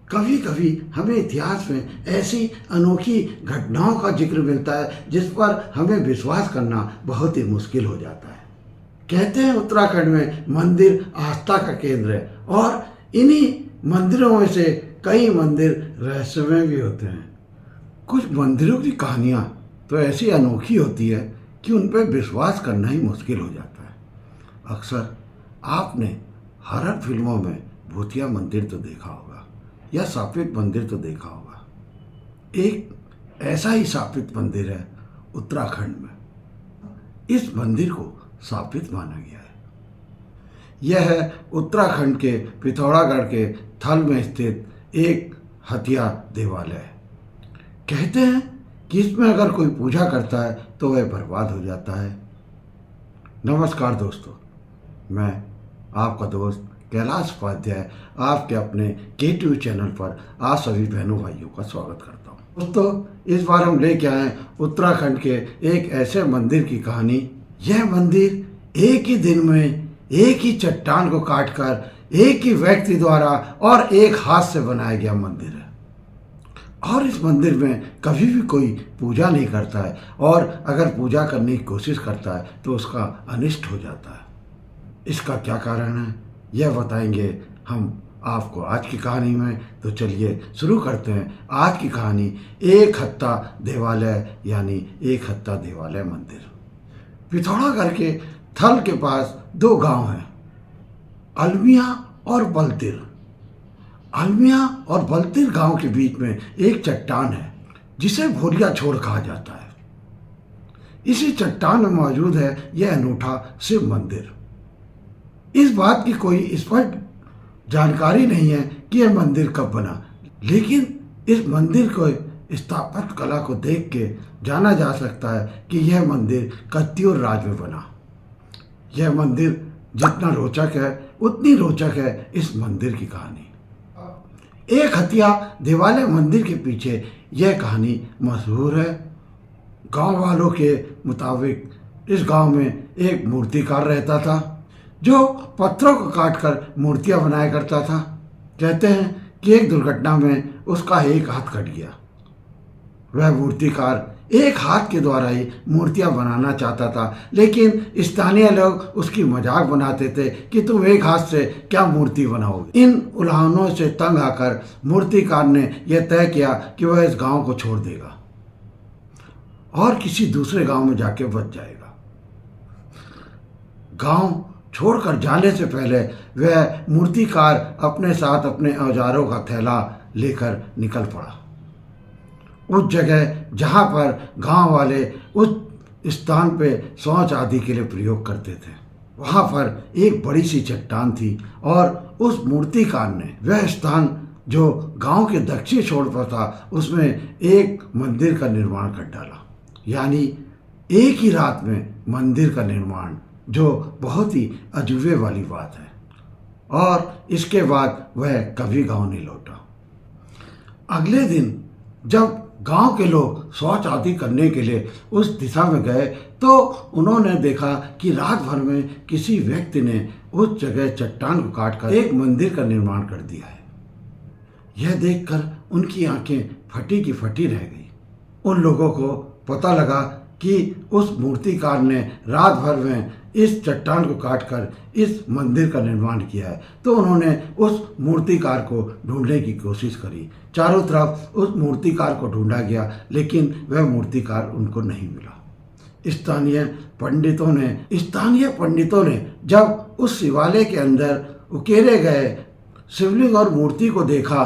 कभी कभी हमें इतिहास में ऐसी अनोखी घटनाओं का जिक्र मिलता है जिस पर हमें विश्वास करना बहुत ही मुश्किल हो जाता है। कहते हैं उत्तराखंड में मंदिर आस्था का केंद्र है और इन्हीं मंदिरों में से कई मंदिर रहस्यमय भी होते हैं। कुछ मंदिरों की कहानियाँ तो ऐसी अनोखी होती है कि उन पर विश्वास करना ही मुश्किल हो जाता है। अक्सर आपने हॉरर फिल्मों में भूतिया मंदिर तो देखा होगा या शापित मंदिर तो देखा होगा। एक ऐसा ही शापित मंदिर है उत्तराखंड में। इस मंदिर को शापित माना गया है। यह है उत्तराखंड के पिथौरागढ़ के थल में स्थित एक हथिया देवालय। कहते हैं कि इसमें अगर कोई पूजा करता है तो वह बर्बाद हो जाता है। नमस्कार दोस्तों, मैं आपका दोस्त कैलाश उपाध्याय आपके अपने KTV चैनल पर आप सभी बहनों भाइयों का स्वागत करता हूँ। दोस्तों, इस बार हम लेके आए उत्तराखंड के एक ऐसे मंदिर की कहानी। यह मंदिर एक ही दिन में एक ही चट्टान को काटकर एक ही व्यक्ति द्वारा और एक हाथ से बनाया गया मंदिर है। और इस मंदिर में कभी भी कोई पूजा नहीं करता है और अगर पूजा करने की कोशिश करता है तो उसका अनिष्ट हो जाता है। इसका क्या कारण है यह बताएंगे हम आपको आज की कहानी में। तो चलिए शुरू करते हैं आज की कहानी। एक हत्ता देवालय यानी एक हत्ता देवालय मंदिर। पिथौरागढ़ के थल के पास दो गांव हैं, अलमिया और बलतिर। अलमिया और बलतिर गांव के बीच में एक चट्टान है जिसे भोलिया छोड़ कहा जाता है। इसी चट्टान में मौजूद है यह अनूठा शिव मंदिर। इस बात की कोई स्पष्ट जानकारी नहीं है कि यह मंदिर कब बना, लेकिन इस मंदिर को स्थापत्य कला को देख के जाना जा सकता है कि यह मंदिर कत्यूर राज में बना। यह मंदिर जितना रोचक है उतनी रोचक है इस मंदिर की कहानी। एक हत्या देवालय मंदिर के पीछे यह कहानी मशहूर है। गांव वालों के मुताबिक इस गांव में एक मूर्तिकार रहता था जो पत्थरों को काटकर मूर्तियां बनाया करता था। कहते हैं कि एक दुर्घटना में उसका एक हाथ कट गया। वह मूर्तिकार एक हाथ के द्वारा ही मूर्तियां बनाना चाहता था, लेकिन स्थानीय लोग उसकी मजाक बनाते थे कि तुम एक हाथ से क्या मूर्ति बनाओगे। इन उल्हानों से तंग आकर मूर्तिकार ने यह तय किया कि वह इस गांव को छोड़ देगा और किसी दूसरे गांव में जाके बच जाएगा। गांव छोड़कर जाने से पहले वह मूर्तिकार अपने साथ अपने औजारों का थैला लेकर निकल पड़ा। उस जगह जहां पर गांव वाले उस स्थान पे शौच आदि के लिए प्रयोग करते थे, वहां पर एक बड़ी सी चट्टान थी और उस मूर्तिकार ने वह स्थान जो गांव के दक्षिण छोर पर था उसमें एक मंदिर का निर्माण कर डाला। यानी एक ही रात में मंदिर का निर्माण, जो बहुत ही अजूबे वाली बात है। और इसके बाद वह कभी गांव नहीं लौटा। अगले दिन जब गांव के लोग शौच आदि करने के लिए उस दिशा में गए तो उन्होंने देखा कि रात भर में किसी व्यक्ति ने उस जगह चट्टान को काटकर एक मंदिर का निर्माण कर दिया है। यह देखकर उनकी आंखें फटी की फटी रह गई। उन लोगों को पता लगा कि उस मूर्तिकार ने रात भर में इस चट्टान को काटकर इस मंदिर का निर्माण किया है। तो उन्होंने उस मूर्तिकार को ढूंढने की कोशिश करी। चारों तरफ उस मूर्तिकार को ढूंढा गया, लेकिन वह मूर्तिकार उनको नहीं मिला। स्थानीय पंडितों ने जब उस शिवालय के अंदर उकेरे गए शिवलिंग और मूर्ति को देखा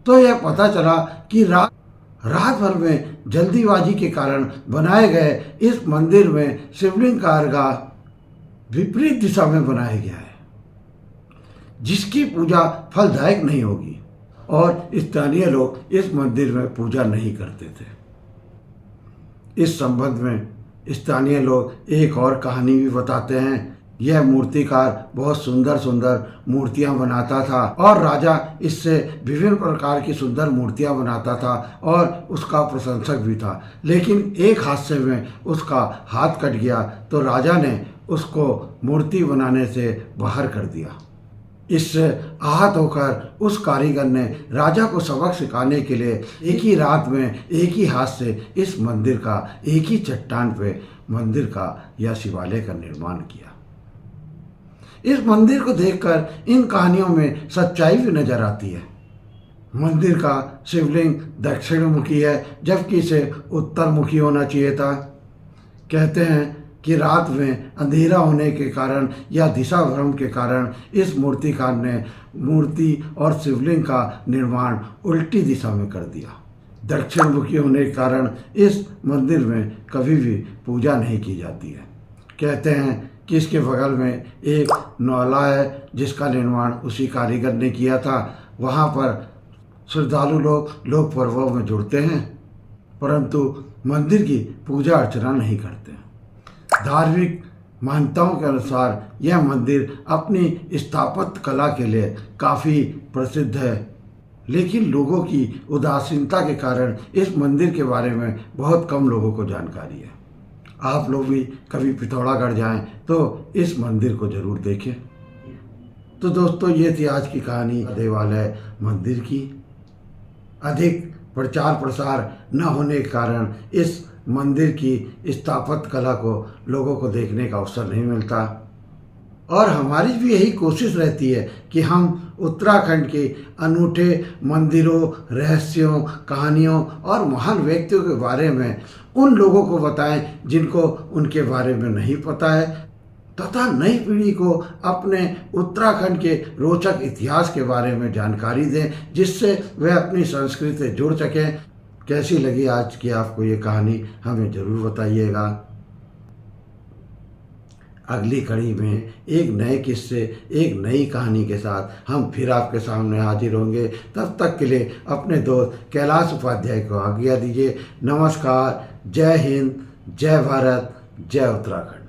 तो यह पता चला कि रात भर में जल्दीबाजी के कारण बनाए गए इस मंदिर में शिवलिंग का अर्घा विपरीत दिशा में बनाया गया है, जिसकी पूजा फलदायक नहीं होगी और स्थानीय लोग इस मंदिर में पूजा नहीं करते थे। इस संबंध में स्थानीय लोग एक और कहानी भी बताते हैं। यह मूर्तिकार बहुत सुंदर सुंदर मूर्तियां बनाता था और राजा इससे विभिन्न प्रकार की सुंदर मूर्तियां बनाता था और उसका प्रशंसक भी था। लेकिन एक हादसे में उसका हाथ कट गया तो राजा ने उसको मूर्ति बनाने से बाहर कर दिया। इससे आहत होकर उस कारीगर ने राजा को सबक सिखाने के लिए एक ही रात में एक ही हाथ से इस मंदिर का, एक ही चट्टान पे मंदिर का या शिवालय का निर्माण किया। इस मंदिर को देखकर इन कहानियों में सच्चाई भी नजर आती है। मंदिर का शिवलिंग दक्षिण मुखी है, जबकि इसे उत्तर मुखी होना चाहिए था। कहते हैं कि रात में अंधेरा होने के कारण या दिशा भ्रम के कारण इस मूर्तिकार ने मूर्ति और शिवलिंग का निर्माण उल्टी दिशा में कर दिया। दक्षिण मुखी होने के कारण इस मंदिर में कभी भी पूजा नहीं की जाती है। कहते हैं कि इसके बगल में एक नौला है जिसका निर्माण उसी कारीगर ने किया था। वहाँ पर श्रद्धालु लोग पर्वों में जुड़ते हैं, परंतु मंदिर की पूजा अर्चना नहीं करते। धार्मिक मान्यताओं के अनुसार यह मंदिर अपनी स्थापत्य कला के लिए काफ़ी प्रसिद्ध है, लेकिन लोगों की उदासीनता के कारण इस मंदिर के बारे में बहुत कम लोगों को जानकारी है। आप लोग भी कभी पिथौरागढ़ जाएं तो इस मंदिर को ज़रूर देखें। तो दोस्तों, ये थी आज की कहानी देवालय मंदिर की। अधिक प्रचार प्रसार न होने के कारण इस मंदिर की स्थापत्य कला को लोगों को देखने का अवसर नहीं मिलता, और हमारी भी यही कोशिश रहती है कि हम उत्तराखंड के अनूठे मंदिरों, रहस्यों, कहानियों और महान व्यक्तियों के बारे में उन लोगों को बताएं जिनको उनके बारे में नहीं पता है, तथा नई पीढ़ी को अपने उत्तराखंड के रोचक इतिहास के बारे में जानकारी दें, जिससे वे अपनी संस्कृति से जुड़ सकें। कैसी लगी आज की आपको ये कहानी, हमें ज़रूर बताइएगा। अगली कड़ी में एक नए किस्से, एक नई कहानी के साथ हम फिर आपके सामने हाजिर होंगे। तब तक के लिए अपने दोस्त कैलाश उपाध्याय को आज्ञा दीजिए। नमस्कार, जय हिंद, जय भारत, जय उत्तराखंड।